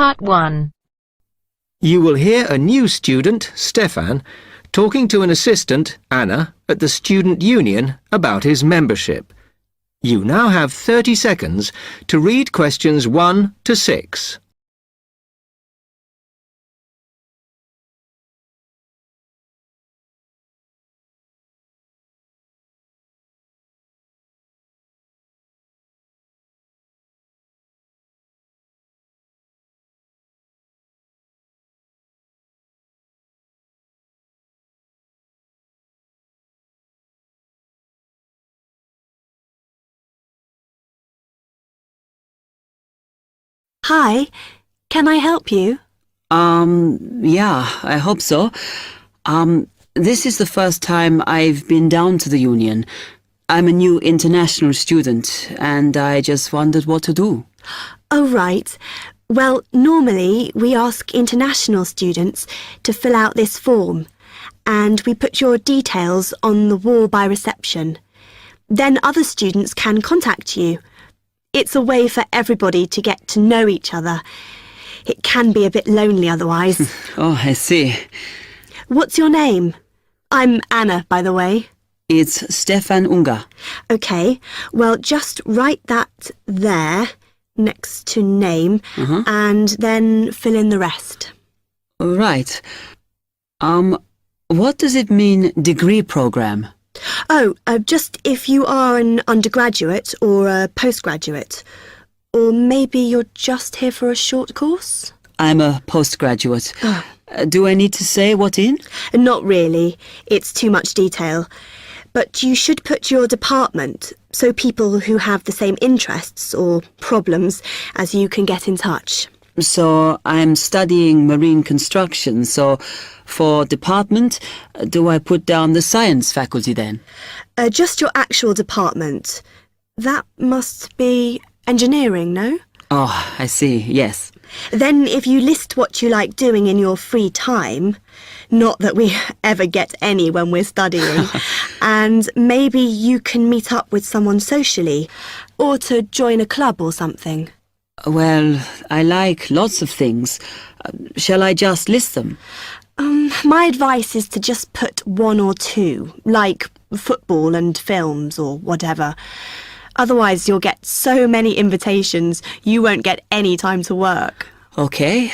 Part 1. You will hear a new student, Stefan, talking to an assistant, Anna, at the student union about his membership. You now have 30 seconds to read questions 1 to 6. Hi, can I help you? Yeah, I hope so. This is the first time I've been down to the union. I'm a new international student, and I just wondered what to do. Oh, right. Well, normally we ask international students to fill out this form, and we put your details on the wall by reception. Then other students can contact you. It's a way for everybody to get to know each other. It can be a bit lonely otherwise. Oh, I see. What's your name? I'm Anna, by the way. It's Stefan Unger. OK, well, just write that there, next to name, and then fill in the rest. Right. What does it mean, degree program? Oh, just if you are an undergraduate or a postgraduate. Or maybe you're just here for a short course? I'm a postgraduate. Oh. Do I need to say what in? Not really. It's too much detail. But you should put your department, so people who have the same interests or problems as you can get in touch. So I'm studying marine construction, so for department, do I put down the science faculty then? Just your actual department. That must be engineering, no? Oh, I see, yes. Then if you list what you like doing in your free time, not that we ever get any when we're studying, and maybe you can meet up with someone socially, or to join a club or something. Well, I like lots of things. Shall I just list them? My advice is to just put one or two, like football and films or whatever. Otherwise you'll get so many invitations you won't get any time to work. Okay,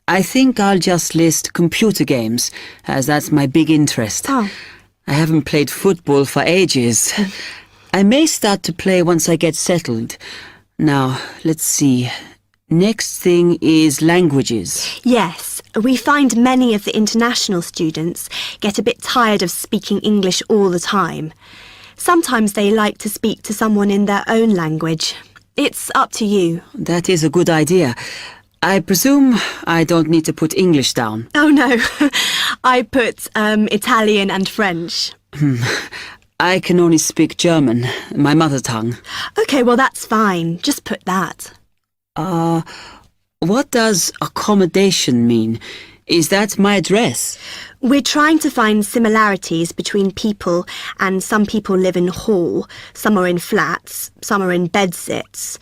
I think I'll just list computer games, as that's my big interest. Oh. I haven't played football for ages. I may start to play once I get settled. Now, let's see. Next thing is languages. Yes, we find many of the international students get a bit tired of speaking English all the time. Sometimes they like to speak to someone in their own language. It's up to you. That is a good idea. I presume I don't need to put English down. Oh no, I put Italian and French. I can only speak German, my mother tongue. OK, well that's fine. Just put that. What does accommodation mean? Is that my address? We're trying to find similarities between people, and some people live in hall, some are in flats, some are in bedsits.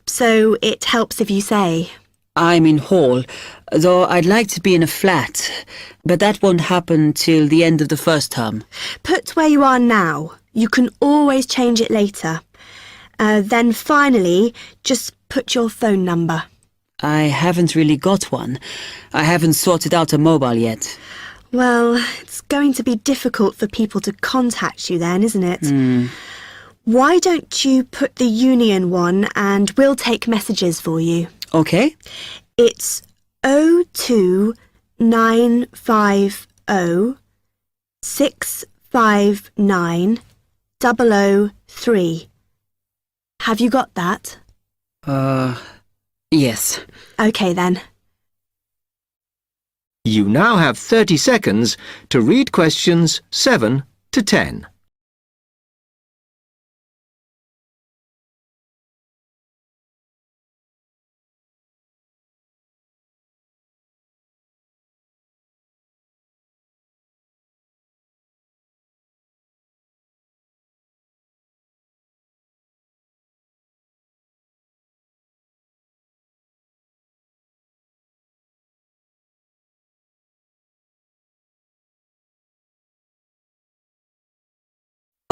So it helps if you say. I'm in hall, though I'd like to be in a flat, but that won't happen till the end of the first term. Put where you are now. You can always change it later. Then finally, just put your phone number. I haven't really got one. I haven't sorted out a mobile yet. Well, it's going to be difficult for people to contact you then, isn't it? Why don't you put the union one and we'll take messages for you? Okay. It's 02950 659 003. Have you got that? Yes. OK then. You now have 30 seconds to read questions 7 to 10.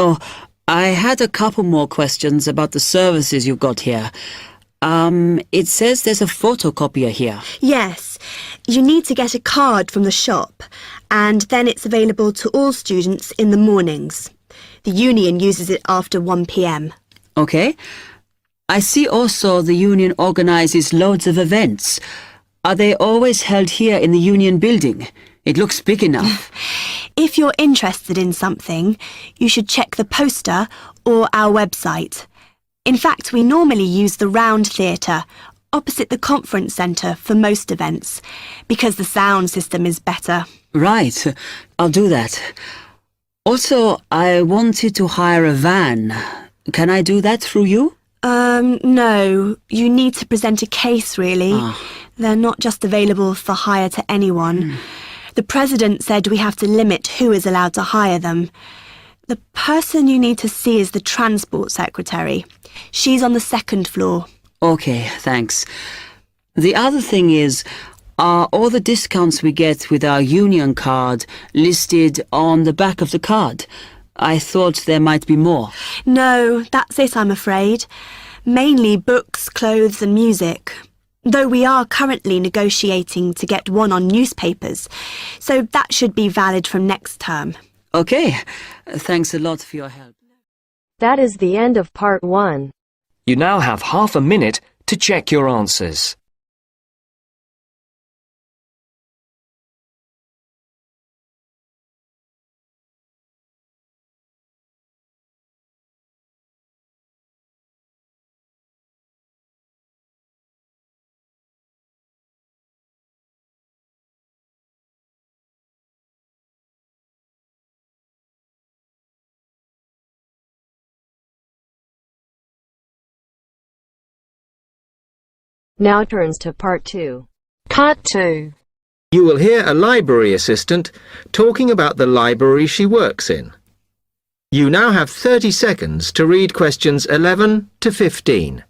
Oh, I had a couple more questions about the services you've got here. It says there's a photocopier here. Yes, you need to get a card from the shop, and then it's available to all students in the mornings. The union uses it after 1 p.m. Okay. I see also the union organises loads of events. Are they always held here in the union building? It looks big enough. If you're interested in something, you should check the poster or our website. In fact, we normally use the Round Theatre, opposite the conference centre for most events, because the sound system is better. Right. I'll do that. Also, I wanted to hire a van. Can I do that through you? No. You need to present a case, really. They're not just available for hire to anyone. The president said we have to limit who is allowed to hire them. The person you need to see is the transport secretary. She's on the 2nd floor. Okay, thanks. The other thing is, are all the discounts we get with our union card listed on the back of the card? I thought there might be more. No, that's it, I'm afraid. Mainly books, clothes and music. Though we are currently negotiating to get one on newspapers, so that should be valid from next term. Okay, thanks a lot for your help. That is the end of part 1. You now have half a minute to check your answers. Now turns to part 2. Part 2. You will hear a library assistant talking about the library she works in. You now have 30 seconds to read questions 11 to 15.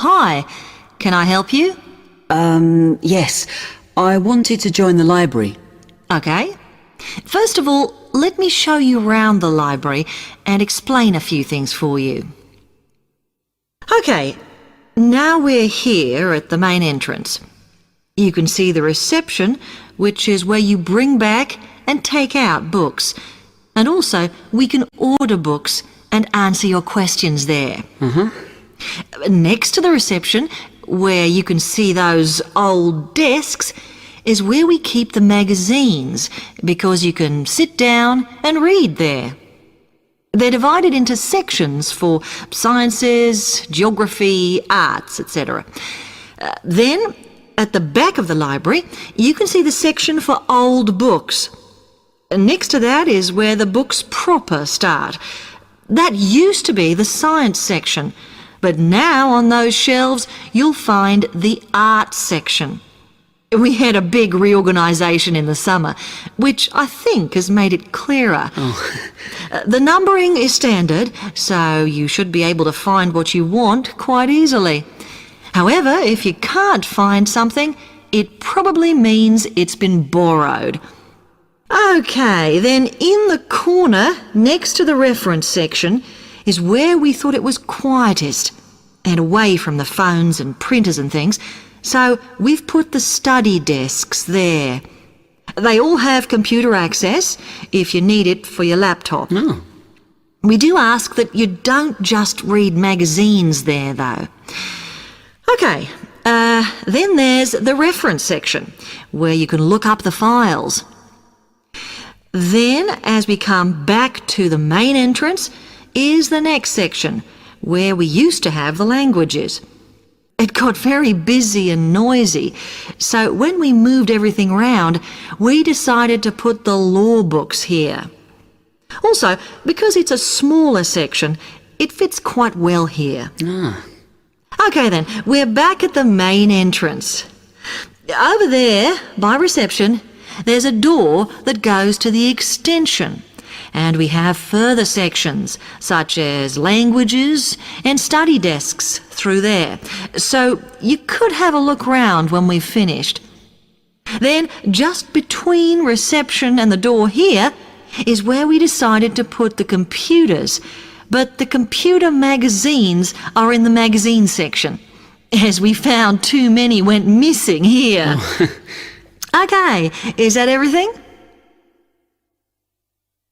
Hi, can I help you? Yes. I wanted to join the library. Okay. First of all, let me show you around the library and explain a few things for you. Okay, now we're here at the main entrance. You can see the reception, which is where you bring back and take out books. And also, we can order books and answer your questions there. Next to the reception, where you can see those old desks, is where we keep the magazines, because you can sit down and read there. They're divided into sections for sciences, geography, arts, etc. Then, at the back of the library, you can see the section for old books. Next to that is where the books proper start. That used to be the science section, but now on those shelves you'll find the art section. We had a big reorganisation in the summer, which I think has made it clearer. The numbering is standard, so you should be able to find what you want quite easily. However, if you can't find something, it probably means it's been borrowed. Okay, then in the corner next to the reference section is where we thought it was quietest and away from the phones and printers and things, so we've put the study desks there. They all have computer access if you need it for your laptop. We do ask that you don't just read magazines there, though. Okay, then there's the reference section, where you can look up the files. Then, as we come back to the main entrance, is the next section, where we used to have the languages. It got very busy and noisy, so when we moved everything round, we decided to put the law books here. Also, because it's a smaller section, It fits quite well here. Ah. OK then, we're back at the main entrance. Over there, by reception, there's a door that goes to the extension. And we have further sections, such as languages and study desks through there. So you could have a look round when we've finished. Then, just between reception and the door here, is where we decided to put the computers. But the computer magazines are in the magazine section, as we found too many went missing here. OK, is that everything?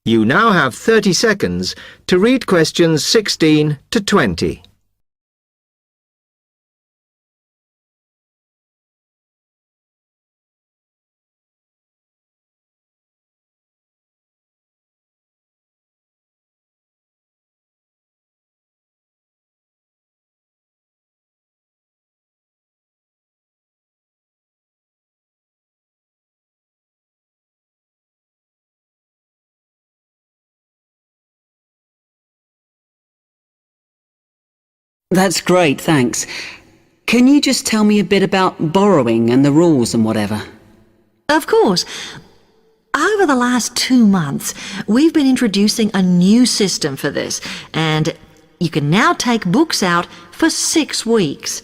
You now have 30 seconds to read questions 16 to 20. That's great, thanks. Can you just tell me a bit about borrowing and the rules and whatever? Of course. Over the last 2 months, we've been introducing a new system for this, and you can now take books out for 6 weeks.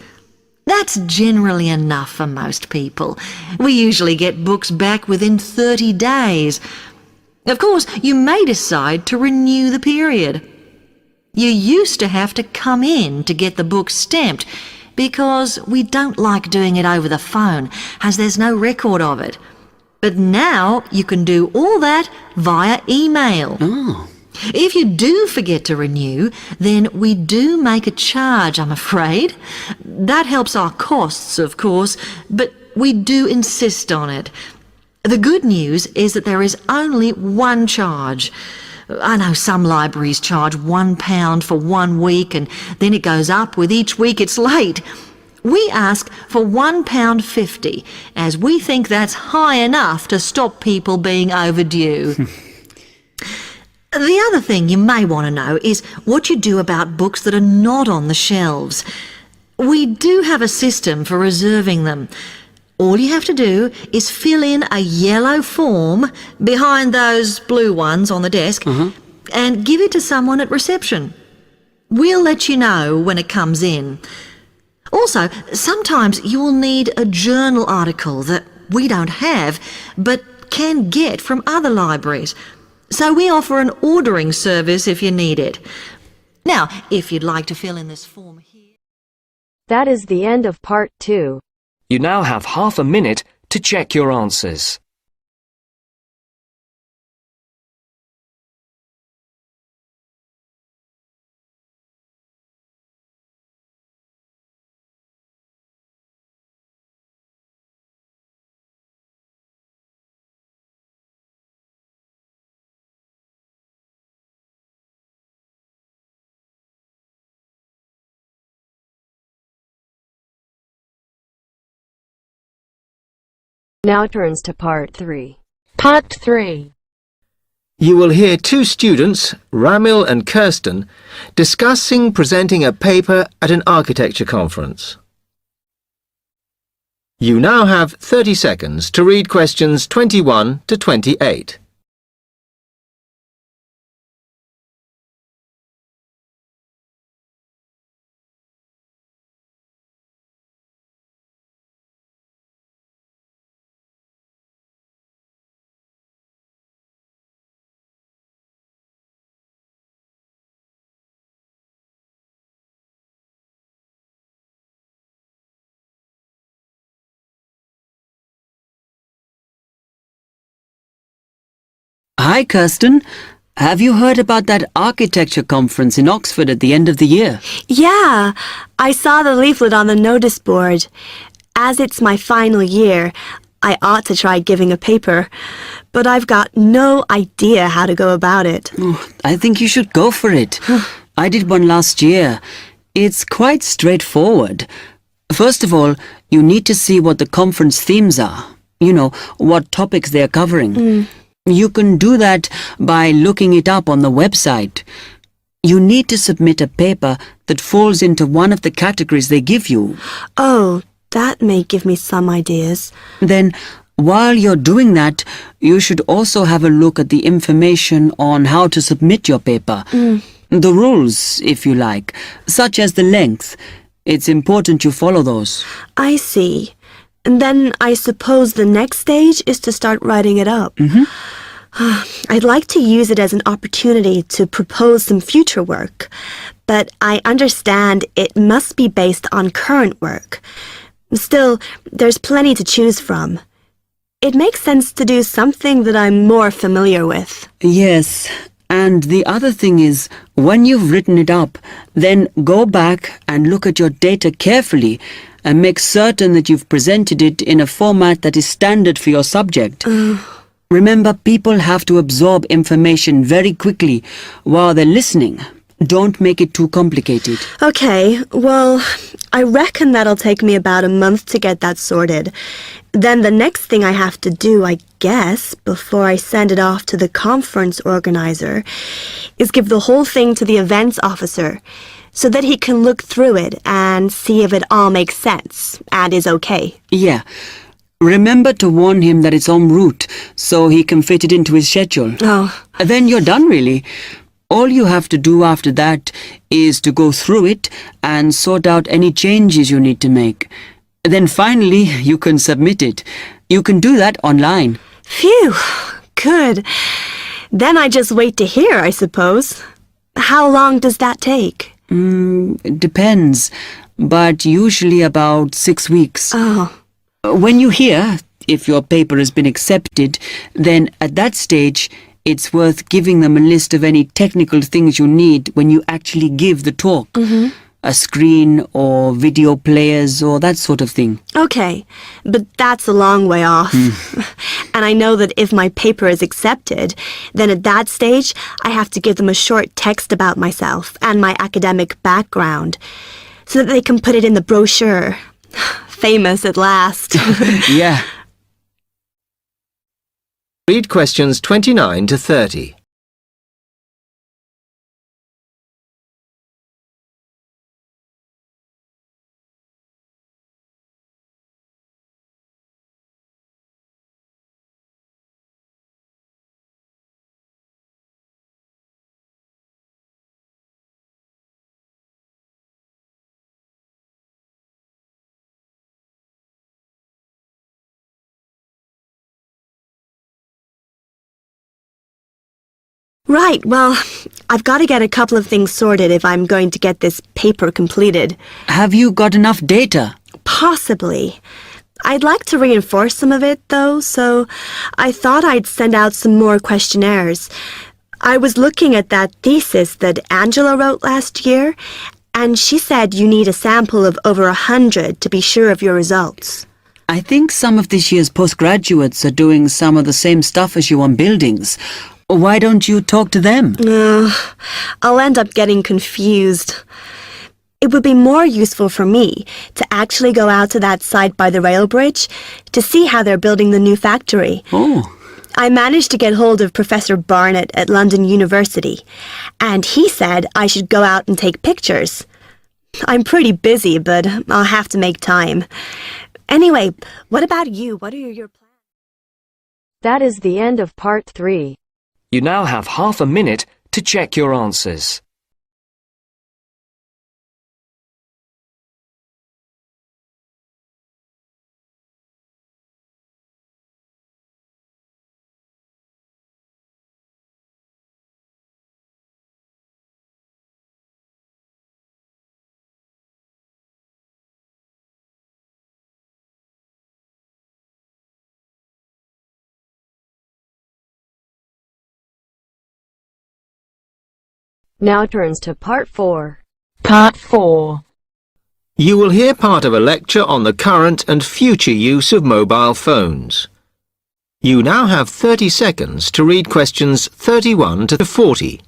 That's generally enough for most people. We usually get books back within 30 days. Of course, you may decide to renew the period. You used to have to come in to get the book stamped because we don't like doing it over the phone, as there's no record of it. But now you can do all that via email. Oh. If you do forget to renew, then we do make a charge, I'm afraid. That helps our costs, of course, but we do insist on it. The good news is that there is only one charge. I know some libraries charge £1 for 1 week and then it goes up with each week it's late. We ask for £1.50 as we think that's high enough to stop people being overdue. The other thing you may want to know is what you do about books that are not on the shelves. We do have a system for reserving them. All you have to do is fill in a yellow form behind those blue ones on the desk and give it to someone at reception. We'll let you know when it comes in. Also, sometimes you will need a journal article that we don't have but can get from other libraries. So we offer an ordering service if you need it. Now, if you'd like to fill in this form here... That is the end of part 2. You now have half a minute to check your answers. Now turns to part 3. Part 3. You will hear 2 students, Ramil and Kirsten, discussing presenting a paper at an architecture conference. You now have 30 seconds to read questions 21 to 28. Hi, Kirsten. Have you heard about that architecture conference in Oxford at the end of the year? Yeah, I saw the leaflet on the notice board. As it's my final year, I ought to try giving a paper, but I've got no idea how to go about it. Oh, I think you should go for it. I did one last year. It's quite straightforward. First of all, you need to see what the conference themes are. You know, what topics they're covering. You can do that by looking it up on the website. You need to submit a paper that falls into one of the categories they give you. Oh, that may give me some ideas. Then, while you're doing that, you should also have a look at the information on how to submit your paper. The rules, if you like, such as the length. It's important you follow those. I see. And then I suppose the next stage is to start writing it up. I'd like to use it as an opportunity to propose some future work, but I understand it must be based on current work. Still, there's plenty to choose from. It makes sense to do something that I'm more familiar with. Yes, and the other thing is, when you've written it up, then go back and look at your data carefully and make certain that you've presented it in a format that is standard for your subject. Remember, people have to absorb information very quickly while they're listening. Don't make it too complicated. Okay, well, I reckon that'll take me about a month to get that sorted. Then the next thing I have to do, I guess, before I send it off to the conference organizer, is give the whole thing to the events officer so that he can look through it and see if it all makes sense and is okay. Yeah. Remember to warn him that it's en route so he can fit it into his schedule. Oh. Then you're done, really. All you have to do after that is to go through it and sort out any changes you need to make. Then finally, you can submit it. You can do that online. Phew, good. Then I just wait to hear, I suppose. How long does that take? It depends, but usually about 6 weeks. Oh. When you hear if your paper has been accepted, then at that stage, it's worth giving them a list of any technical things you need when you actually give the talk. A screen or video players or that sort of thing. Okay, but that's a long way off. And I know that if my paper is accepted, then at that stage, I have to give them a short text about myself and my academic background so that they can put it in the brochure. Famous at last. Yeah. Read questions 29 to 30. Right, well, I've got to get a couple of things sorted if I'm going to get this paper completed. Have you got enough data? Possibly. I'd like to reinforce some of it, though, so I thought I'd send out some more questionnaires. I was looking at that thesis that Angela wrote last year, and she said you need a sample of over 100 to be sure of your results. I think some of this year's postgraduates are doing some of the same stuff as you on buildings. Why don't you talk to them? I'll end up getting confused. It would be more useful for me to actually go out to that site by the rail bridge to see how they're building the new factory. Oh. I managed to get hold of Professor Barnett at London University, and he said I should go out and take pictures. I'm pretty busy, but I'll have to make time. Anyway, what about you? What are your plans? That is the end of part 3. You now have half a minute to check your answers. Now turns to part 4. Part 4. You will hear part of a lecture on the current and future use of mobile phones. You now have 30 seconds to read questions 31 to 40.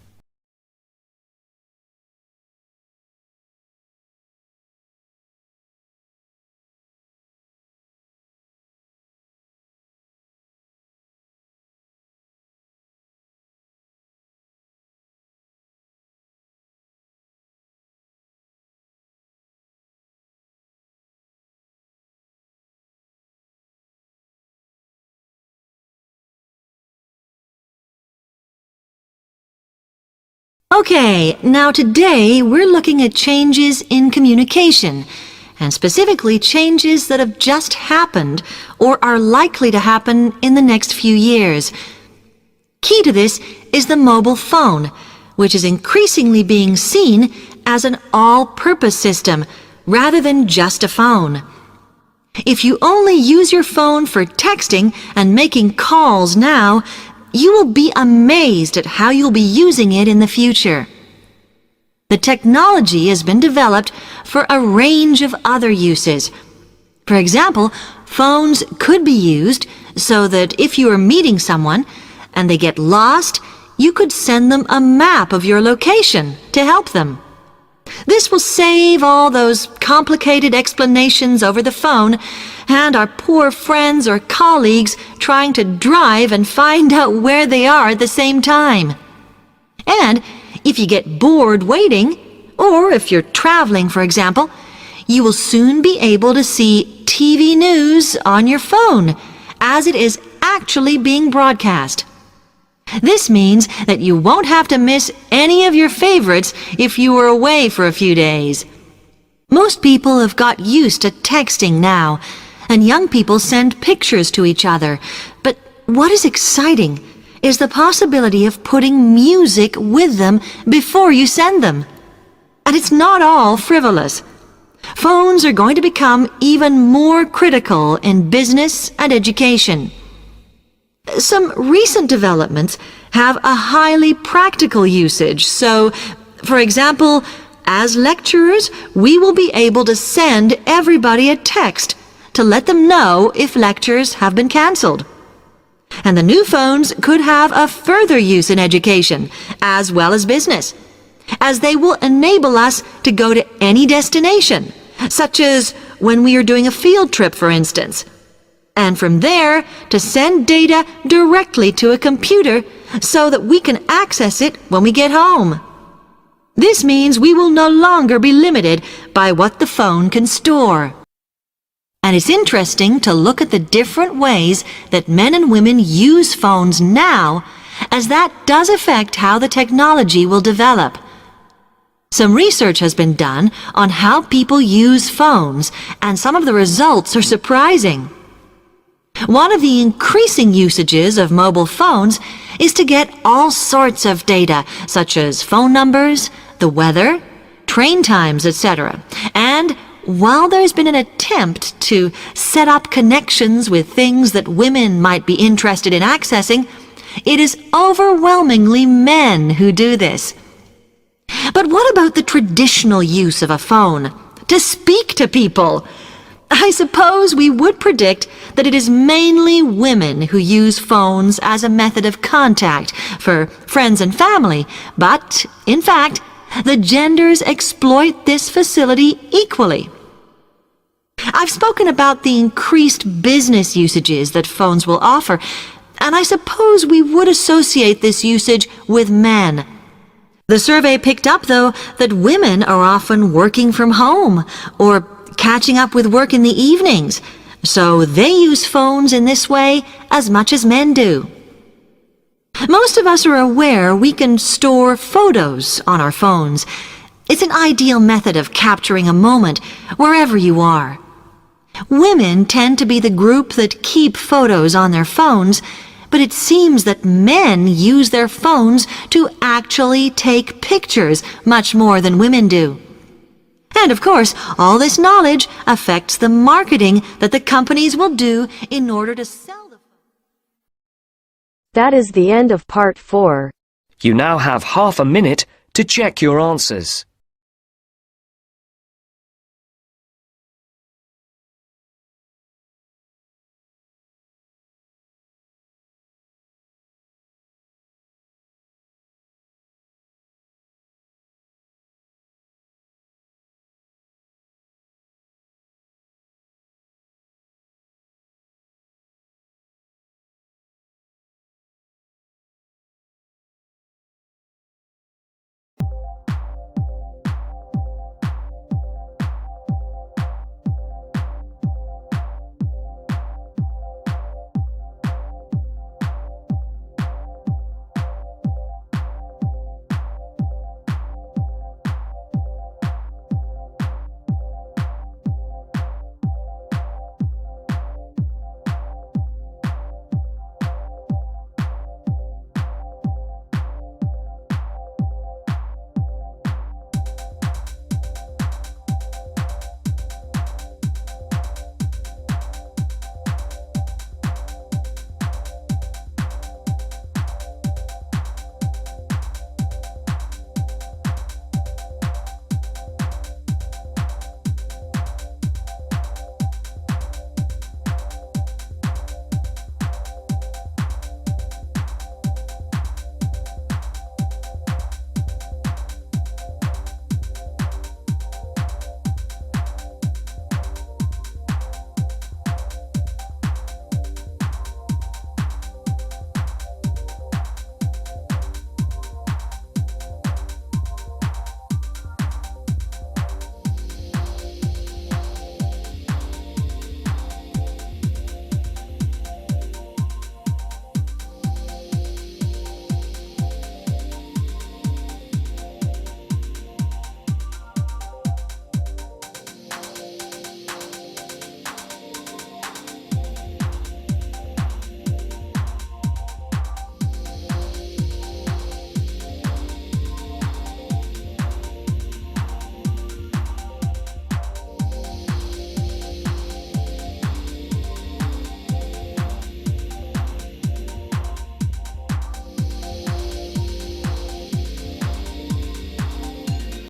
Okay, now today we're looking at changes in communication, and specifically changes that have just happened or are likely to happen in the next few years. Key to this is the mobile phone, which is increasingly being seen as an all-purpose system rather than just a phone. If you only use your phone for texting and making calls now, you will be amazed at how you'll be using it in the future. The technology has been developed for a range of other uses. For example, phones could be used so that if you are meeting someone and they get lost, you could send them a map of your location to help them. This will save all those complicated explanations over the phone and our poor friends or colleagues trying to drive and find out where they are at the same time. And if you get bored waiting, or if you're traveling, for example, you will soon be able to see TV news on your phone as it is actually being broadcast. This means that you won't have to miss any of your favorites if you were away for a few days. Most people have got used to texting now, and young people send pictures to each other. But what is exciting is the possibility of putting music with them before you send them. And it's not all frivolous. Phones are going to become even more critical in business and education. Some recent developments have a highly practical usage. So, for example, as lecturers, we will be able to send everybody a text to let them know if lectures have been cancelled. And the new phones could have a further use in education, as well as business, as they will enable us to go to any destination, such as when we are doing a field trip, for instance. And from there, to send data directly to a computer so that we can access it when we get home. This means we will no longer be limited by what the phone can store. And it's interesting to look at the different ways that men and women use phones now, as that does affect how the technology will develop. Some research has been done on how people use phones, and some of the results are surprising. One of the increasing usages of mobile phones is to get all sorts of data, such as phone numbers, the weather, train times, etc. And while there's been an attempt to set up connections with things that women might be interested in accessing, it is overwhelmingly men who do this. But what about the traditional use of a phone? To speak to people? I suppose we would predict that it is mainly women who use phones as a method of contact for friends and family, but, in fact, the genders exploit this facility equally. I've spoken about the increased business usages that phones will offer, and I suppose we would associate this usage with men. The survey picked up, though, that women are often working from home or catching up with work in the evenings, so they use phones in this way as much as men do. Most of us are aware we can store photos on our phones. It's an ideal method of capturing a moment wherever you are. Women tend to be the group that keep photos on their phones, but it seems that men use their phones to actually take pictures much more than women do. And of course, all this knowledge affects the marketing that the companies will do in order to sell the phone. That is the end of part 4. You now have half a minute to check your answers.